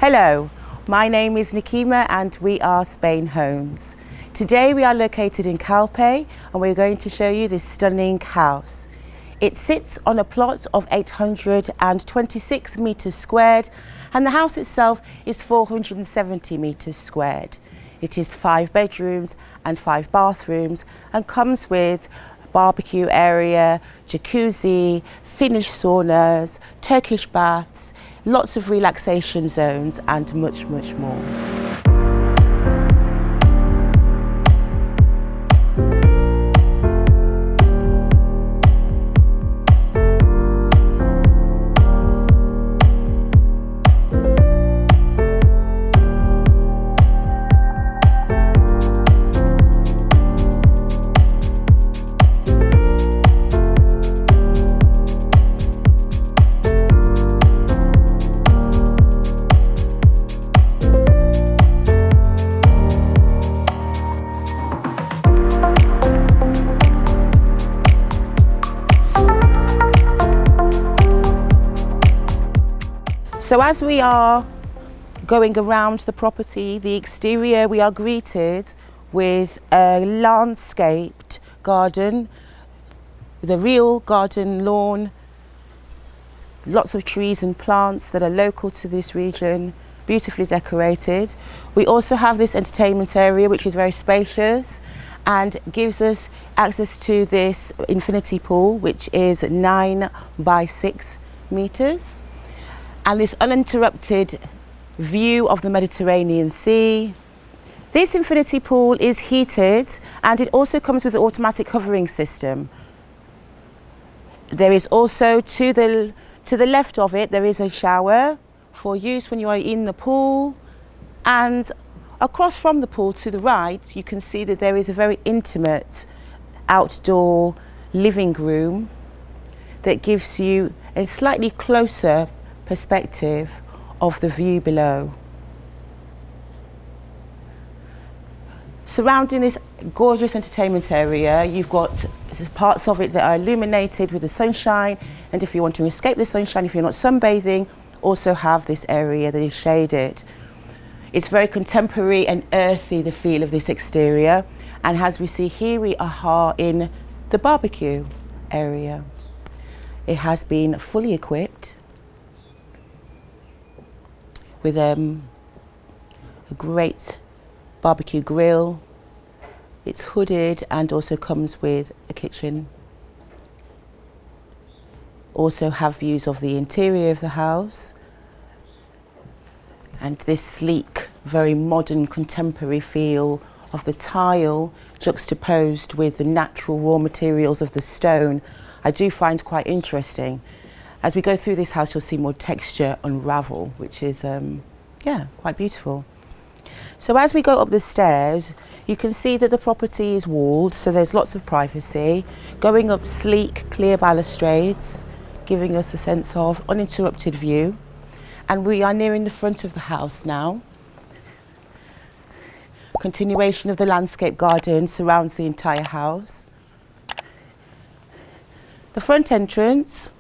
Hello, my name is Nikima and we are SpainHomes. Today we are located in Calpe and we're going to show you this stunning house. It sits on a plot of 826 meters squared and the house itself is 470 meters squared. It is 5 bedrooms and 5 bathrooms and comes with barbecue area, jacuzzi, Finnish saunas, Turkish baths, lots of relaxation zones and much, much more. So as we are going around the property, the exterior, we are greeted with a landscaped garden, with a real garden lawn, lots of trees and plants that are local to this region, beautifully decorated. We also have this entertainment area which is very spacious and gives us access to this infinity pool which is 9 by 6 meters. And this uninterrupted view of the Mediterranean Sea. This infinity pool is heated and it also comes with an automatic hovering system. There is also to the left of it, there is a shower for use when you are in the pool, and across from the pool to the right you can see that there is a very intimate outdoor living room that gives you a slightly closer perspective of the view below. Surrounding this gorgeous entertainment area, you've got parts of it that are illuminated with the sunshine, and if you want to escape the sunshine, if you're not sunbathing, also have this area that is shaded. It's very contemporary and earthy, the feel of this exterior, and as we see here, we are in the barbecue area. It has been fully equipped with a great barbecue grill. It's hooded and also comes with a kitchen. Also have views of the interior of the house and this sleek, very modern, contemporary feel of the tile juxtaposed with the natural raw materials of the stone, I do find quite interesting. As we go through this house, you'll see more texture unravel, which is, quite beautiful. So as we go up the stairs, you can see that the property is walled, so there's lots of privacy. Going up sleek, clear balustrades, giving us a sense of uninterrupted view. And we are nearing the front of the house now. Continuation of the landscape garden surrounds the entire house. The front entrance,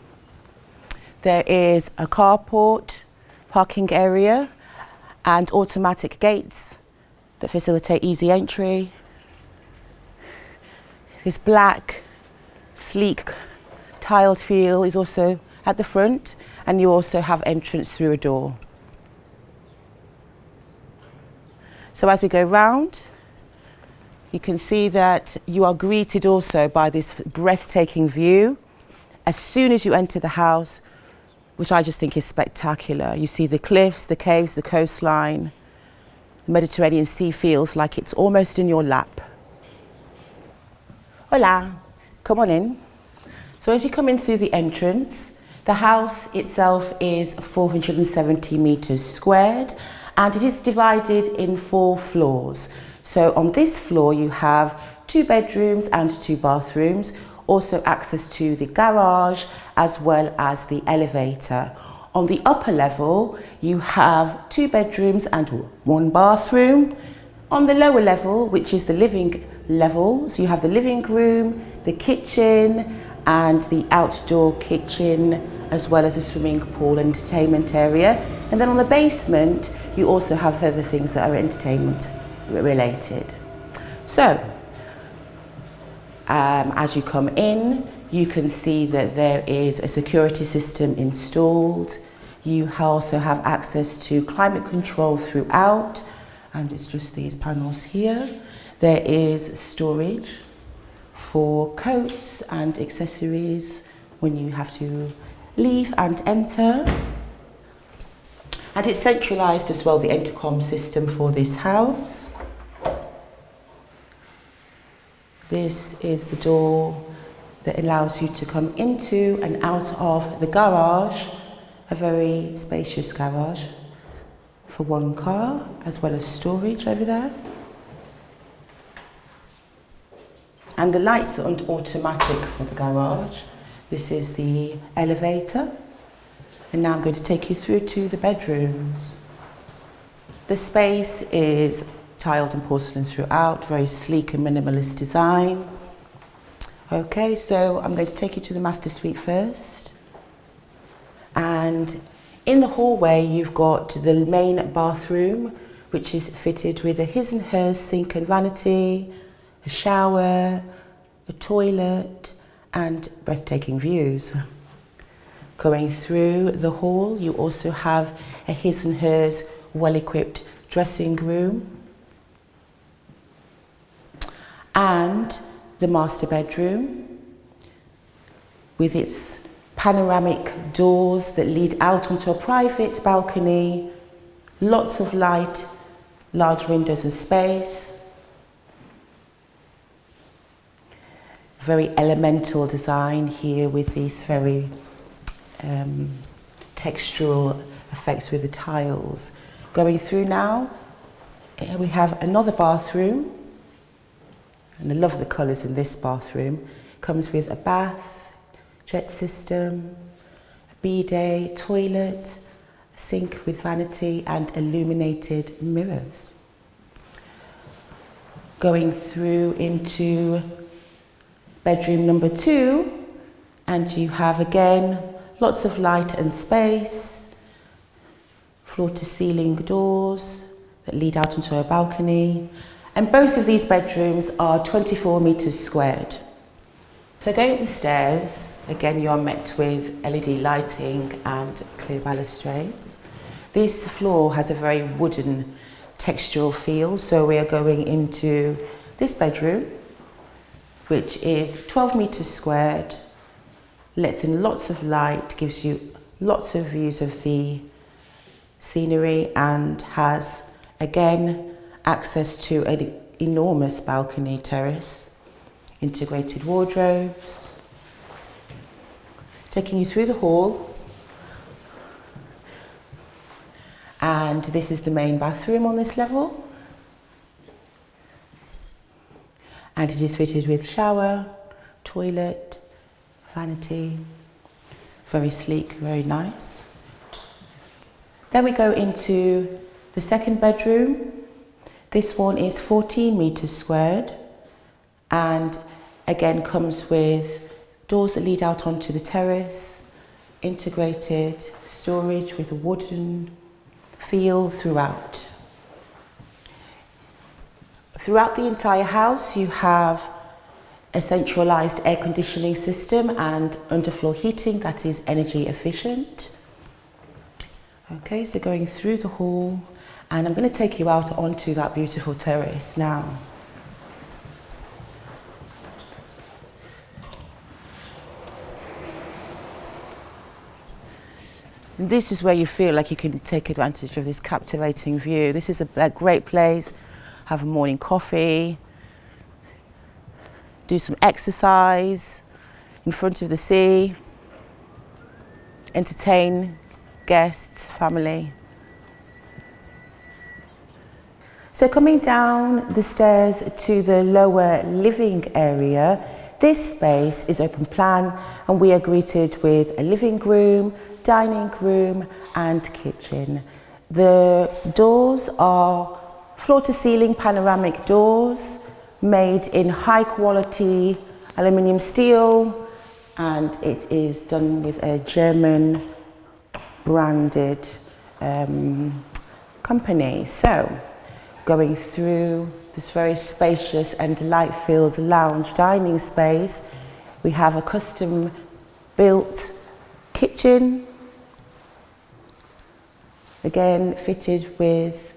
there is a carport, parking area, and automatic gates that facilitate easy entry. This black, sleek, tiled feel is also at the front, and you also have entrance through a door. So as we go round, you can see that you are greeted also by this breathtaking view. As soon as you enter the house, which I just think is spectacular. You see the cliffs, the caves, the coastline. The Mediterranean Sea feels like it's almost in your lap. Hola, come on in. So as you come in through the entrance, the house itself is 470 meters squared and it is divided in 4 floors. So on this floor you have 2 bedrooms and 2 bathrooms, also access to the garage as well as the elevator. On the upper level you have 2 bedrooms and 1 bathroom. On the lower level, which is the living level, so you have the living room, the kitchen and the outdoor kitchen, as well as a swimming pool and entertainment area. And then on the basement, you also have other things that are entertainment related. So, as you come in, you can see that there is a security system installed. You also have access to climate control throughout, and it's just these panels here. There is storage for coats and accessories when you have to leave and enter. And it's centralised as well, the intercom system for this house. This is the door that allows you to come into and out of the garage, a very spacious garage for one car, as well as storage over there. And the lights are automatic for the garage. This is the elevator. And now I'm going to take you through to the bedrooms. The space is tiled and porcelain throughout, very sleek and minimalist design. Okay, so I'm going to take you to the master suite first. And in the hallway, you've got the main bathroom, which is fitted with a his and hers sink and vanity, a shower, a toilet, and breathtaking views. Going through the hall, you also have a his and hers well-equipped dressing room and the master bedroom with its panoramic doors that lead out onto a private balcony, lots of light, large windows and space. Very elemental design here with these very textural effects with the tiles. Going through now, we have another bathroom, and I love the colours in this bathroom. Comes with a bath, jet system, a bidet, toilet, a sink with vanity and illuminated mirrors. Going through into bedroom number 2, and you have again lots of light and space, floor to ceiling doors that lead out onto a balcony. And both of these bedrooms are 24 metres squared. So going up the stairs, again you are met with LED lighting and clear balustrades. This floor has a very wooden textural feel, so we are going into this bedroom, which is 12 metres squared, lets in lots of light, gives you lots of views of the scenery, and has again access to an enormous balcony terrace, integrated wardrobes. Taking you through the hall, and this is the main bathroom on this level, and it is fitted with shower, toilet, vanity, very sleek, very nice. Then we go into the second bedroom. This one is 14 metres squared and again comes with doors that lead out onto the terrace, integrated storage with a wooden feel throughout. Throughout the entire house you have a centralised air conditioning system and underfloor heating that is energy efficient. Okay, so going through the hall, and I'm going to take you out onto that beautiful terrace now. And this is where you feel like you can take advantage of this captivating view. This is a great place, have a morning coffee, do some exercise in front of the sea, entertain guests, family. So coming down the stairs to the lower living area, this space is open plan and we are greeted with a living room, dining room and kitchen. The doors are floor to ceiling panoramic doors made in high quality aluminium steel, and it is done with a German branded company. So, going through this very spacious and light-filled lounge dining space, we have a custom-built kitchen, again fitted with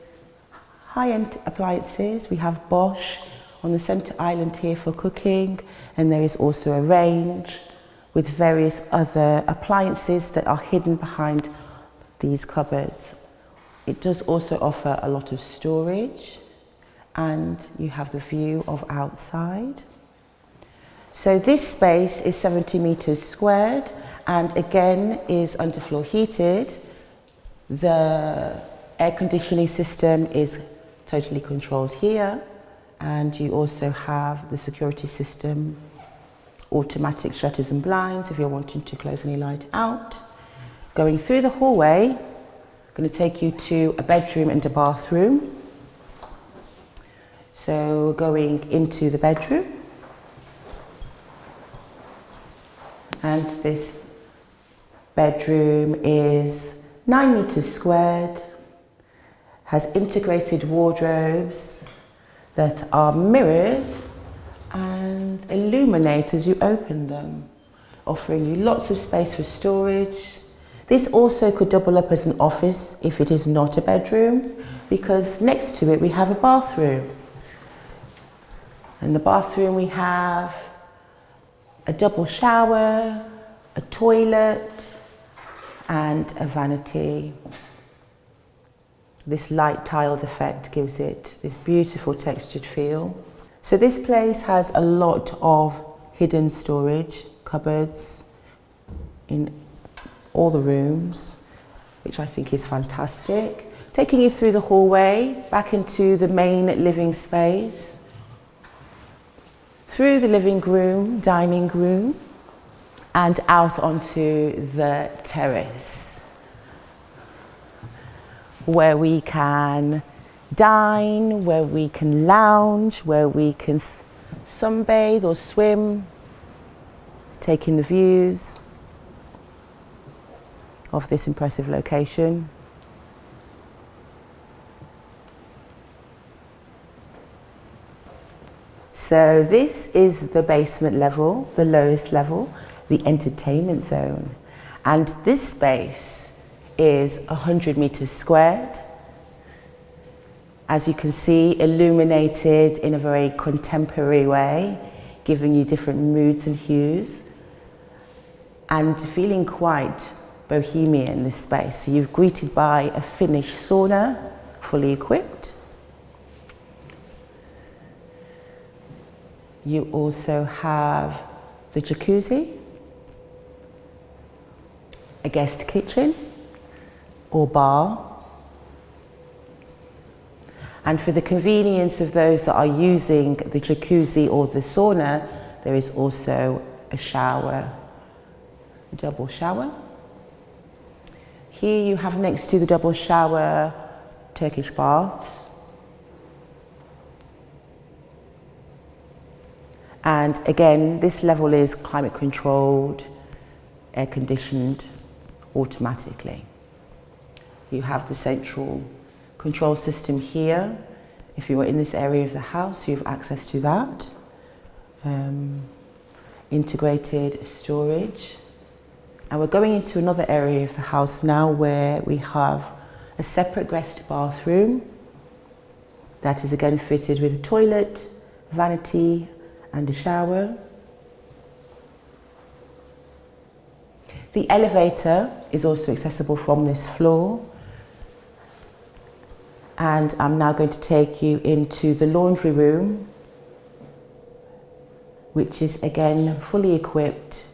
high-end appliances. We have Bosch on the centre island here for cooking, and there is also a range with various other appliances that are hidden behind these cupboards. It does also offer a lot of storage, and you have the view of outside. So this space is 70 metres squared and again is underfloor heated. The air conditioning system is totally controlled here, and you also have the security system, automatic shutters and blinds if you're wanting to close any light out. Going through the hallway, I'm going to take you to a bedroom and a bathroom. So going into the bedroom, and this bedroom is 9 metres squared, has integrated wardrobes that are mirrored and illuminate as you open them, offering you lots of space for storage. This also could double up as an office if it is not a bedroom, because next to it we have a bathroom. In the bathroom we have a double shower, a toilet and a vanity. This light tiled effect gives it this beautiful textured feel. So this place has a lot of hidden storage, cupboards in all the rooms, which I think is fantastic. Taking you through the hallway, back into the main living space, through the living room, dining room, and out onto the terrace, where we can dine, where we can lounge, where we can sunbathe or swim, taking the views of this impressive location. So this is the basement level, the lowest level, the entertainment zone. And this space is 100 meters squared. As you can see, illuminated in a very contemporary way, giving you different moods and hues, and feeling quite bohemian, this space. So you're greeted by a Finnish sauna, fully equipped. You also have the jacuzzi, a guest kitchen or bar. And for the convenience of those that are using the jacuzzi or the sauna, there is also a shower, a double shower. Here you have next to the double shower, Turkish baths. And again, this level is climate controlled, air conditioned automatically. You have the central control system here. If you are in this area of the house, you have access to that. Integrated storage. And we're going into another area of the house now where we have a separate guest bathroom that is again fitted with a toilet, vanity, and a shower. The elevator is also accessible from this floor. And I'm now going to take you into the laundry room, which is again fully equipped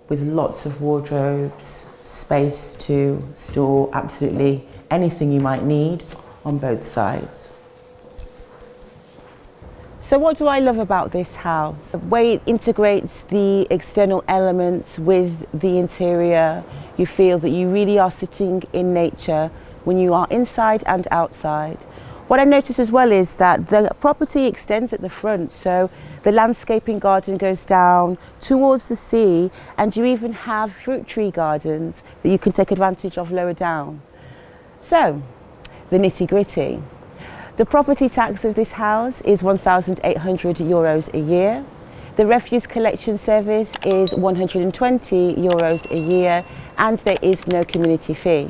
with lots of wardrobes, space to store absolutely anything you might need on both sides. So what do I love about this house? The way it integrates the external elements with the interior. You feel that you really are sitting in nature when you are inside and outside. What I noticed as well is that the property extends at the front, so the landscaping garden goes down towards the sea, and you even have fruit tree gardens that you can take advantage of lower down. So, the nitty-gritty. The property tax of this house is €1,800 a year. The refuse collection service is €120 a year, and there is no community fee.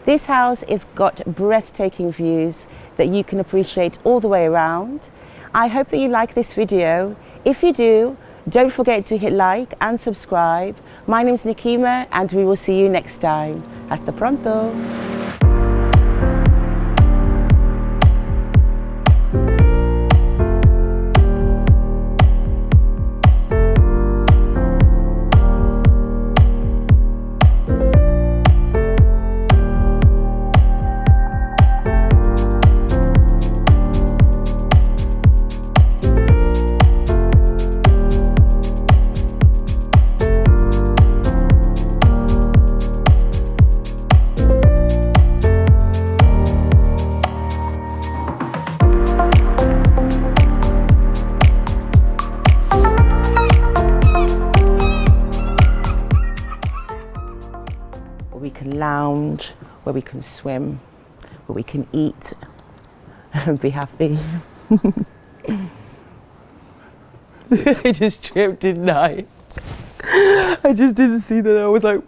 This house has got breathtaking views that you can appreciate all the way around. I hope that you like this video. If you do, don't forget to hit like and subscribe. My name's Nikima and we will see you next time. Hasta pronto! We can lounge, where we can swim, where we can eat and be happy. I just tripped, didn't I? I just didn't see that. I was like